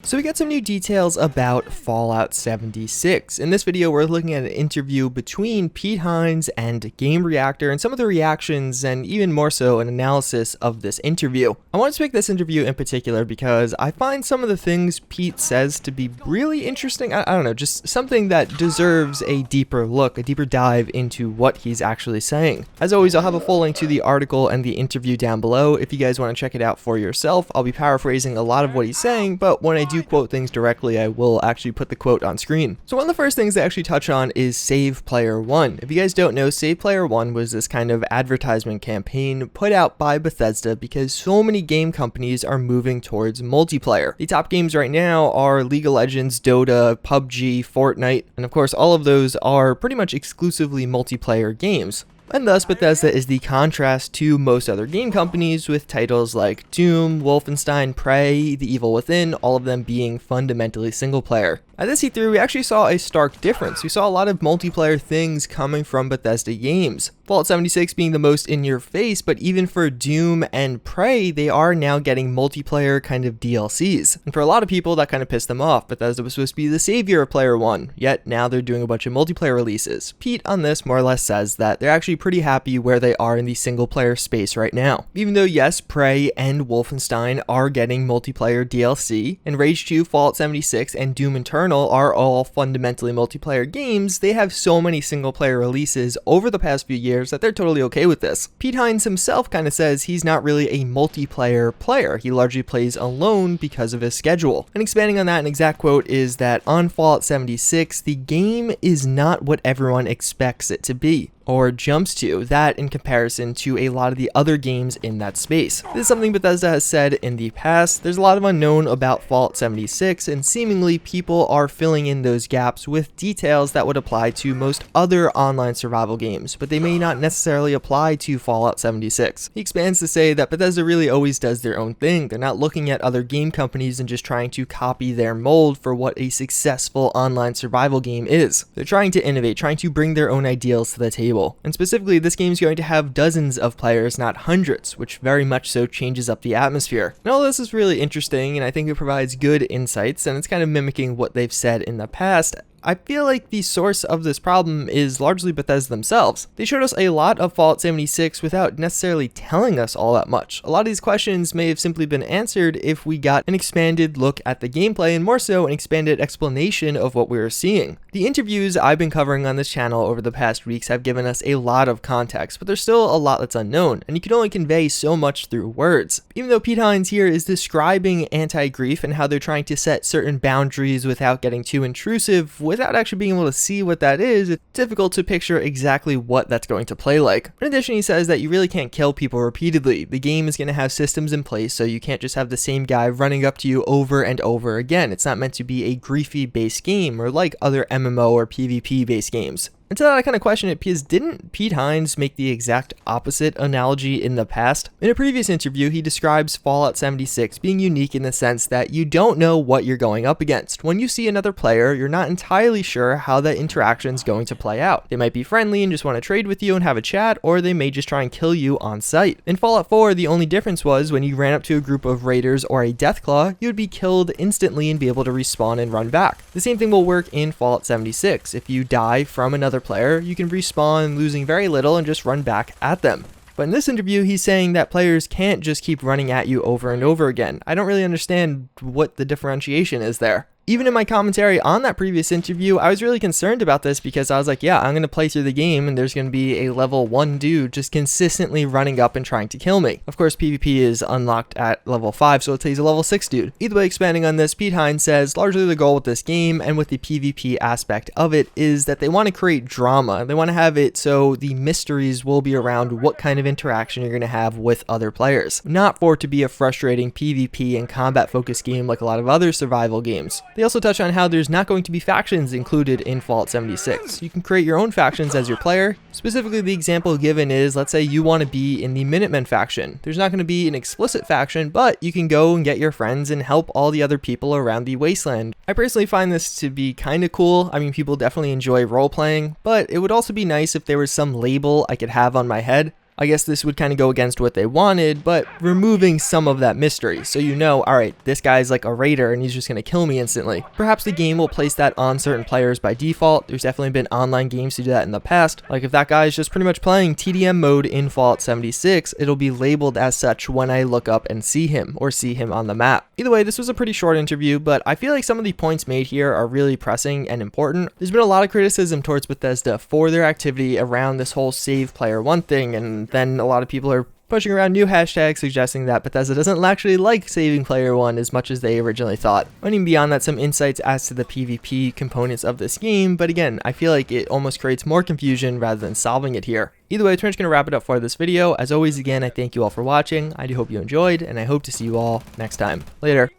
So we got some new details about Fallout 76. In this video, we're looking at an interview between Pete Hines and Game Reactor and some of the reactions and even more so an analysis of this interview. I wanted to pick this interview in particular because I find some of the things Pete says to be really interesting. I don't know, just something that deserves a deeper look, a deeper dive into what he's actually saying. As always, I'll have a full link to the article and the interview down below if you guys want to check it out for yourself. I'll be paraphrasing a lot of what he's saying, but when I do quote things directly, I will actually put the quote on screen. So one of the first things they actually touch on is Save Player One. If you guys don't know, Save Player One was this kind of advertisement campaign put out by Bethesda because so many game companies are moving towards multiplayer. The top games right now are League of Legends, Dota, PUBG, Fortnite, and of course all of those are pretty much exclusively multiplayer games. And thus, Bethesda is the contrast to most other game companies with titles like Doom, Wolfenstein, Prey, The Evil Within, all of them being fundamentally single player. At this E3, we actually saw a stark difference. We saw a lot of multiplayer things coming from Bethesda games. Fallout 76 being the most in your face, but even for Doom and Prey, they are now getting multiplayer kind of DLCs. And for a lot of people, that kind of pissed them off. Bethesda was supposed to be the savior of Player One, yet now they're doing a bunch of multiplayer releases. Pete on this more or less says that they're actually pretty happy where they are in the single player space right now. Even though yes, Prey and Wolfenstein are getting multiplayer DLC, and Rage 2, Fallout 76, and Doom Eternal are all fundamentally multiplayer games, they have so many single player releases over the past few years that they're totally okay with this. Pete Hines himself kind of says he's not really a multiplayer player. He largely plays alone because of his schedule. And expanding on that, an exact quote is that on Fallout 76, the game is not what everyone expects it to be, or jumps to, that in comparison to a lot of the other games in that space. This is something Bethesda has said in the past. There's a lot of unknown about Fallout 76, and seemingly people are filling in those gaps with details that would apply to most other online survival games, but they may not necessarily apply to Fallout 76. He expands to say that Bethesda really always does their own thing. They're not looking at other game companies and just trying to copy their mold for what a successful online survival game is. They're trying to innovate, trying to bring their own ideals to the table. And specifically, this game is going to have dozens of players, not hundreds, which very much so changes up the atmosphere. And all this is really interesting, and I think it provides good insights, and it's kind of mimicking what they've said in the past. I feel like the source of this problem is largely Bethesda themselves. They showed us a lot of Fallout 76 without necessarily telling us all that much. A lot of these questions may have simply been answered if we got an expanded look at the gameplay and more so an expanded explanation of what we were seeing. The interviews I've been covering on this channel over the past weeks have given us a lot of context, but there's still a lot that's unknown, and you can only convey so much through words. Even though Pete Hines here is describing anti-grief and how they're trying to set certain boundaries without getting too intrusive, without actually being able to see what that is, it's difficult to picture exactly what that's going to play like. In addition, he says that you really can't kill people repeatedly. The game is going to have systems in place, so you can't just have the same guy running up to you over and over again. It's not meant to be a griefy based game or like other MMO or PvP based games. And to that, I kind of question it because didn't Pete Hines make the exact opposite analogy in the past? In a previous interview, he describes Fallout 76 being unique in the sense that you don't know what you're going up against. When you see another player, you're not entirely sure how that interaction is going to play out. They might be friendly and just want to trade with you and have a chat, or they may just try and kill you on sight. In Fallout 4, the only difference was when you ran up to a group of raiders or a Deathclaw, you would be killed instantly and be able to respawn and run back. The same thing will work in Fallout 76. If you die from another player, you can respawn losing very little and just run back at them. But in this interview, he's saying that players can't just keep running at you over and over again. I don't really understand what the differentiation is there. Even in my commentary on that previous interview, I was really concerned about this because I was like, yeah, I'm going to play through the game and there's going to be a level 1 dude just consistently running up and trying to kill me. Of course, PvP is unlocked at level 5, so let's say he's a level 6 dude. Either way, expanding on this, Pete Hines says largely the goal with this game and with the PvP aspect of it is that they want to create drama. They want to have it so the mysteries will be around what kind of interaction you're going to have with other players. Not for it to be a frustrating PvP and combat focused game like a lot of other survival games. They also touch on how there's not going to be factions included in Fallout 76. You can create your own factions as your player. Specifically, the example given is, let's say you want to be in the Minutemen faction. There's not going to be an explicit faction, but you can go and get your friends and help all the other people around the wasteland. I personally find this to be kind of cool. I mean, people definitely enjoy role-playing, but it would also be nice if there was some label I could have on my head. I guess this would kind of go against what they wanted, but removing some of that mystery. So you know, alright, this guy's like a raider and he's just going to kill me instantly. Perhaps the game will place that on certain players by default. There's definitely been online games to do that in the past. Like if that guy is just pretty much playing TDM mode in Fallout 76, it'll be labeled as such when I look up and see him or see him on the map. Either way, this was a pretty short interview, but I feel like some of the points made here are really pressing and important. There's been a lot of criticism towards Bethesda for their activity around this whole save player one thing, and then a lot of people are pushing around new hashtags suggesting that Bethesda doesn't actually like saving player one as much as they originally thought. And even beyond that, some insights as to the PvP components of this game, but again, I feel like it almost creates more confusion rather than solving it here. Either way, I'm just going to wrap it up for this video. As always, again, I thank you all for watching. I do hope you enjoyed, and I hope to see you all next time. Later.